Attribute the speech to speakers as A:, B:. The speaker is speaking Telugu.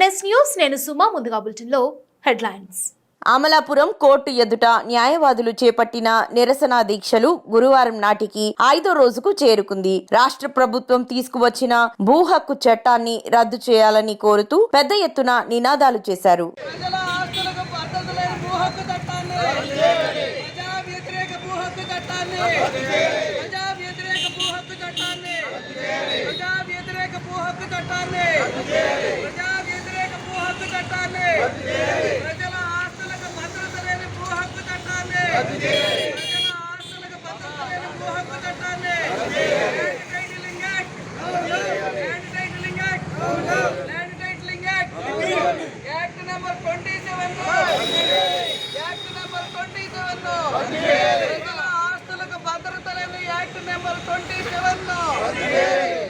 A: ఎంఎస్ న్యూస్ నేను సుమా. ముందుగా బులెటిన్లో హెడ్లైన్స్.
B: అమలాపురం కోర్టు ఎదుట న్యాయవాదులు చేపట్టిన నిరసన దీక్షలు గురువారం నాటికి 5వ రోజుకు చేరుకుంది. రాష్ట్ర ప్రభుత్వం తీసుకువచ్చిన భూ హక్కు చట్టాన్ని రద్దు చేయాలని కోరుతూ పెద్ద ఎత్తున నినాదాలు చేశారు.
C: ఆస్తులకు భద్రత లేని యాక్ట్ నెంబర్ 27